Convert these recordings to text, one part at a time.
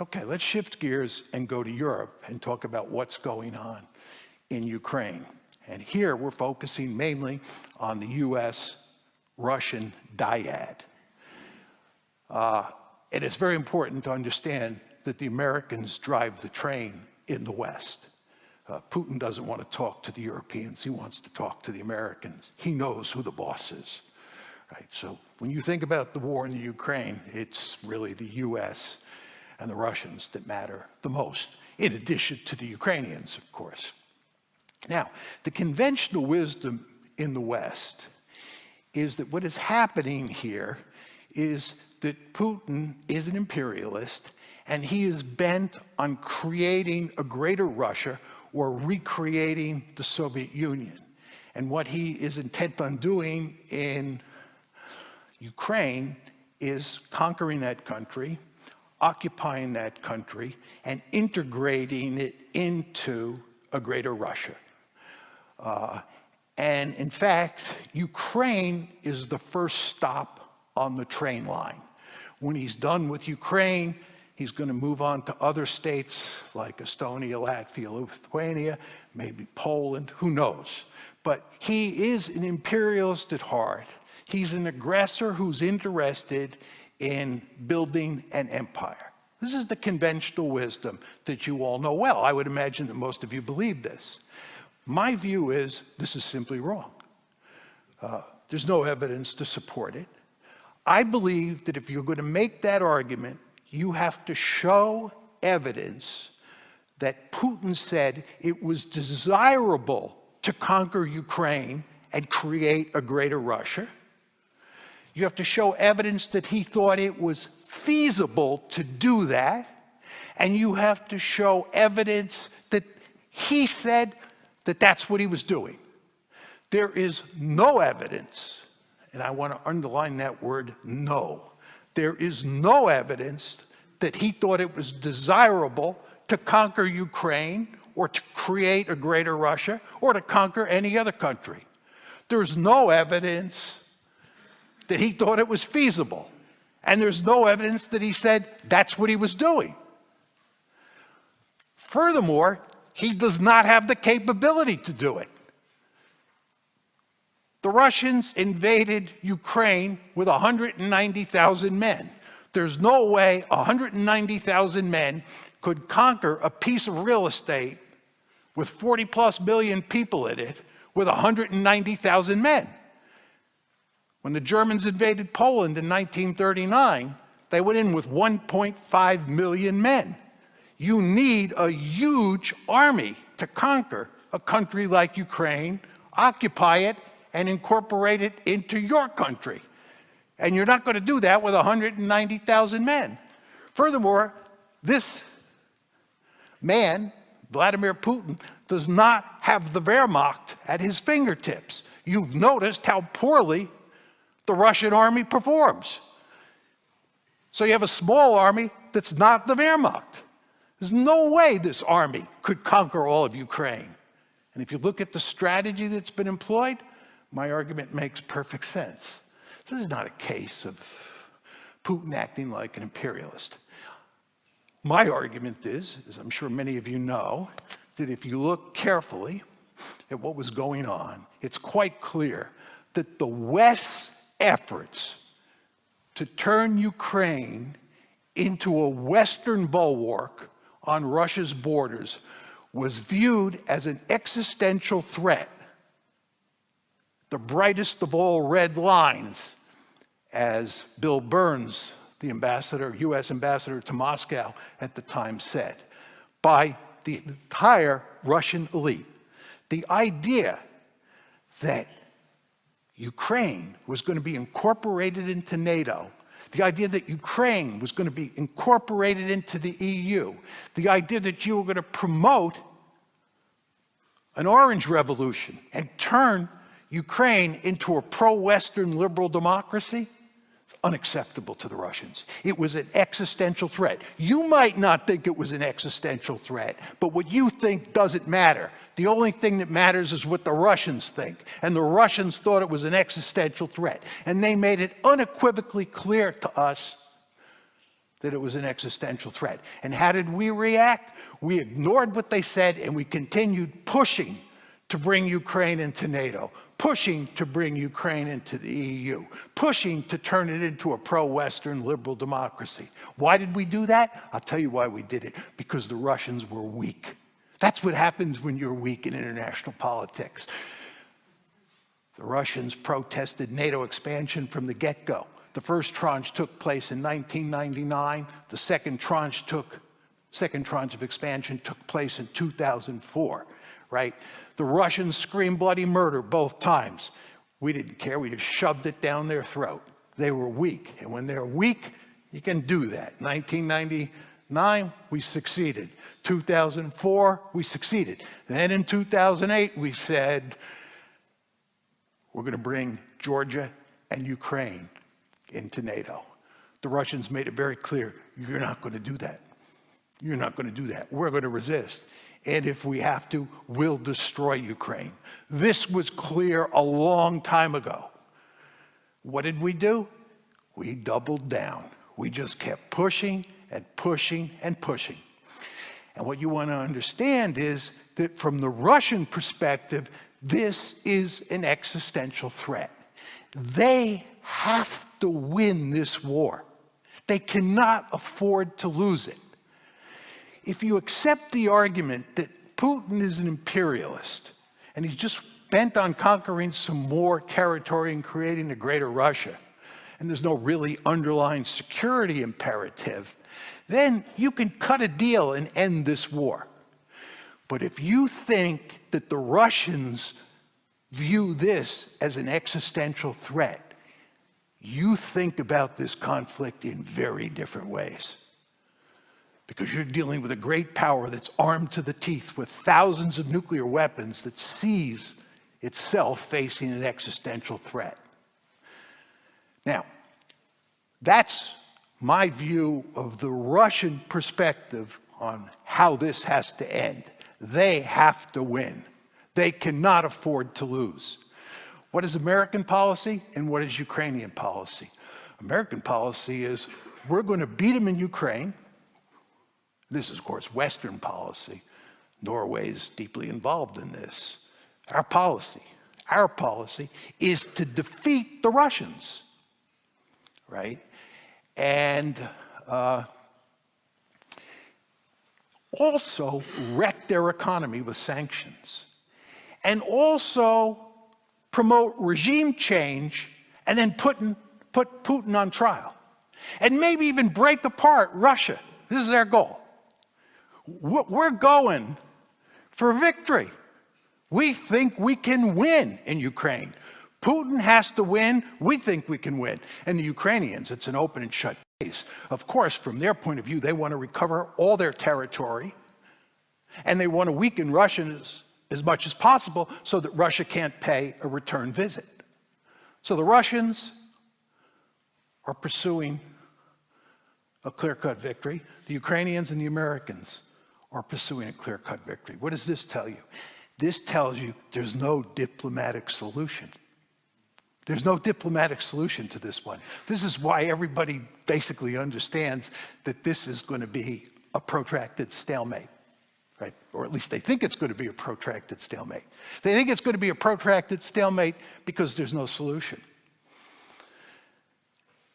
Okay, let's shift gears and go to Europe and talk about what's going on in Ukraine. And here we're focusing mainly on the US-Russian dyad. It is very important to understand that the Americans drive the train in the West. Putin doesn't want to talk to the Europeans. He wants to talk to the Americans. He knows who the boss is. Right? So when you think about the war in the Ukraine, it's really the US and the Russians that matter the most, in addition to the Ukrainians, of course. Now, the conventional wisdom in the West is that what is happening here is that Putin is an imperialist, and he is bent on creating a greater Russia or recreating the Soviet Union. And what he is intent on doing in Ukraine is conquering that country, occupying that country, and integrating it into a greater Russia. And in fact, Ukraine is the first stop on the train line. When he's done with Ukraine, he's going to move on to other states like Estonia, Latvia, Lithuania, maybe Poland, who knows. But he is an imperialist at heart. He's an aggressor who's interested in building an empire. This is the conventional wisdom that you all know well. I would imagine that most of you believe this. My view is this is simply wrong. There's no evidence to support it. I believe that if you're going to make that argument, you have to show evidence that Putin said it was desirable to conquer Ukraine and create a greater Russia. You have to show evidence that he thought it was feasible to do that. And you have to show evidence that he said that that's what he was doing. There is no evidence, and I want to underline that word, no. There is no evidence that he thought it was desirable to conquer Ukraine or to create a greater Russia or to conquer any other country. There's no evidence that he thought it was feasible. And there's no evidence that he said that's what he was doing. Furthermore, he does not have the capability to do it. The Russians invaded Ukraine with 190,000 men. There's no way 190,000 men could conquer a piece of real estate with 40+ million people in it with 190,000 men. When the Germans invaded Poland in 1939, they went in with 1.5 million men. You need a huge army to conquer a country like Ukraine, occupy it, and incorporate it into your country. And you're not going to do that with 190,000 men. Furthermore, this man, Vladimir Putin, does not have the Wehrmacht at his fingertips. You've noticed how poorly the Russian army performs. So you have a small army that's not the Wehrmacht. There's no way this army could conquer all of Ukraine. And if you look at the strategy that's been employed, my argument makes perfect sense. This is not a case of Putin acting like an imperialist. My argument is, as I'm sure many of you know, that if you look carefully at what was going on, it's quite clear that the West's efforts to turn Ukraine into a Western bulwark on Russia's borders was viewed as an existential threat, the brightest of all red lines, as Bill Burns, the ambassador, U.S. ambassador to Moscow at the time, said, by the entire Russian elite. The idea that Ukraine was going to be incorporated into NATO, the idea that Ukraine was going to be incorporated into the EU, the idea that you were going to promote an orange revolution and turn Ukraine into a pro-Western liberal democracy, it's unacceptable to the Russians. It was an existential threat. You might not think it was an existential threat, but what you think doesn't matter. The only thing that matters is what the Russians think. And the Russians thought it was an existential threat. And they made it unequivocally clear to us that it was an existential threat. And how did we react? We ignored what they said, and we continued pushing to bring Ukraine into NATO, pushing to bring Ukraine into the EU, pushing to turn it into a pro-Western liberal democracy. Why did we do that? I'll tell you why we did it. Because the Russians were weak. That's what happens when you're weak in international politics. The Russians protested NATO expansion from the get-go. The first tranche took place in 1999. The second tranche of expansion took place in 2004, right? The Russians screamed bloody murder both times. We didn't care. We just shoved it down their throat. They were weak. And when they're weak, you can do that. 1999, we succeeded. 2004, we succeeded. Then in 2008, we said, we're going to bring Georgia and Ukraine into NATO. The Russians made it very clear, you're not going to do that. You're not going to do that. We're going to resist. And if we have to, we'll destroy Ukraine. This was clear a long time ago. What did we do? We doubled down. We just kept pushing and pushing and pushing. And what you want to understand is that from the Russian perspective, this is an existential threat. They have to win this war. They cannot afford to lose it. If you accept the argument that Putin is an imperialist and he's just bent on conquering some more territory and creating a greater Russia, and there's no really underlying security imperative, then you can cut a deal and end this war. But if you think that the Russians view this as an existential threat, you think about this conflict in very different ways. Because you're dealing with a great power that's armed to the teeth with thousands of nuclear weapons that sees itself facing an existential threat. Now, that's my view of the Russian perspective on how this has to end. They have to win. They cannot afford to lose. What is American policy and what is Ukrainian policy? American policy is we're going to beat them in Ukraine. This is, of course, Western policy. Norway is deeply involved in this. Our policy is to defeat the Russians, right? And also wreck their economy with sanctions. And also promote regime change and then put Putin on trial. And maybe even break apart Russia. This is their goal. We're going for victory. We think we can win in Ukraine. Putin has to win. We think we can win. And the Ukrainians, it's an open and shut case. Of course, from their point of view, they want to recover all their territory. And they want to weaken Russia as much as possible so that Russia can't pay a return visit. So the Russians are pursuing a clear-cut victory. The Ukrainians and the Americans are pursuing a clear-cut victory. What does this tell you? This tells you there's no diplomatic solution. There's no diplomatic solution to this one. This is why everybody basically understands that this is going to be a protracted stalemate, right? Or at least they think it's going to be a protracted stalemate. They think it's going to be a protracted stalemate because there's no solution.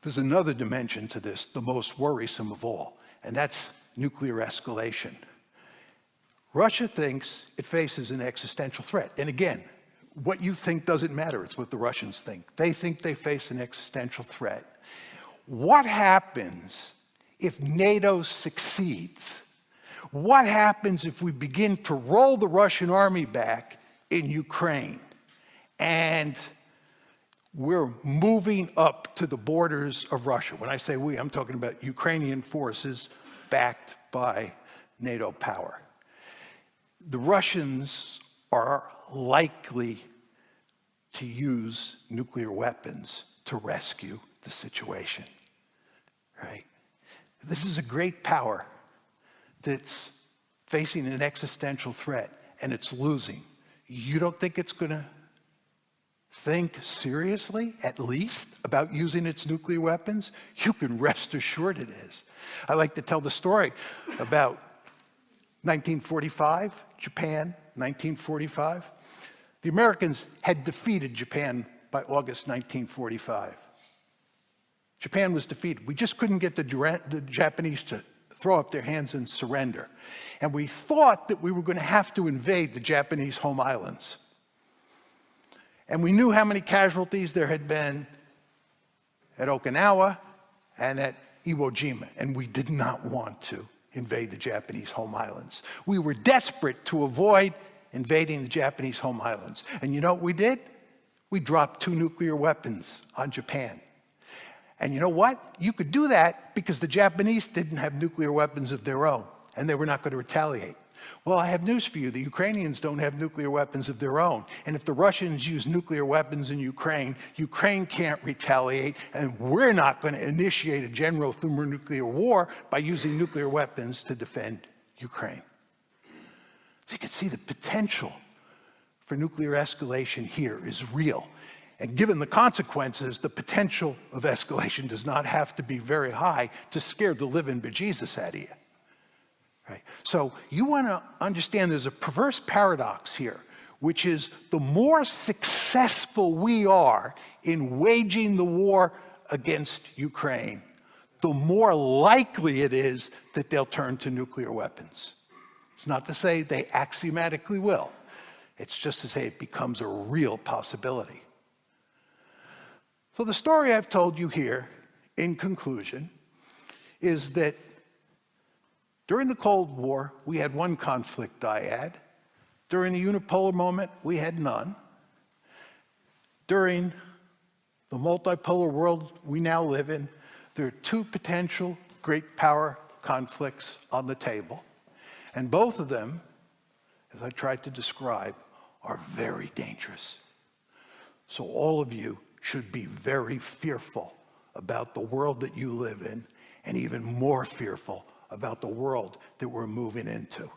There's another dimension to this, the most worrisome of all, and that's nuclear escalation. Russia thinks it faces an existential threat. And again, what you think doesn't matter. It's what the Russians think. They think they face an existential threat. What happens if NATO succeeds? What happens if we begin to roll the Russian army back in Ukraine and we're moving up to the borders of Russia? When I say we, I'm talking about Ukrainian forces backed by NATO power. The Russians are likely to use nuclear weapons to rescue the situation, right? This is a great power that's facing an existential threat, and it's losing. You don't think it's going to think seriously, at least, about using its nuclear weapons? You can rest assured it is. I like to tell the story about 1945, Japan, 1945. The Americans had defeated Japan by August 1945. Japan was defeated. We just couldn't get the Japanese to throw up their hands and surrender. And we thought that we were going to have to invade the Japanese home islands. And we knew how many casualties there had been at Okinawa and at Iwo Jima, and we did not want to invade the Japanese home islands. We were desperate to avoid invading the Japanese home islands. And you know what we did? We dropped 2 nuclear weapons on Japan. And you know what? You could do that because the Japanese didn't have nuclear weapons of their own, and they were not going to retaliate. Well, I have news for you. The Ukrainians don't have nuclear weapons of their own. And if the Russians use nuclear weapons in Ukraine, Ukraine can't retaliate, and we're not going to initiate a general thermonuclear war by using nuclear weapons to defend Ukraine. So you can see the potential for nuclear escalation here is real. And given the consequences, the potential of escalation does not have to be very high to scare the living bejesus out of you. Right? So you want to understand there's a perverse paradox here, which is the more successful we are in waging the war against Ukraine, the more likely it is that they'll turn to nuclear weapons. It's not to say they axiomatically will. It's just to say it becomes a real possibility. So the story I've told you here, in conclusion, is that during the Cold War, we had one conflict dyad. During the unipolar moment, we had none. During the multipolar world we now live in, there are 2 potential great power conflicts on the table. And both of them, as I tried to describe, are very dangerous. So all of you should be very fearful about the world that you live in, and even more fearful about the world that we're moving into.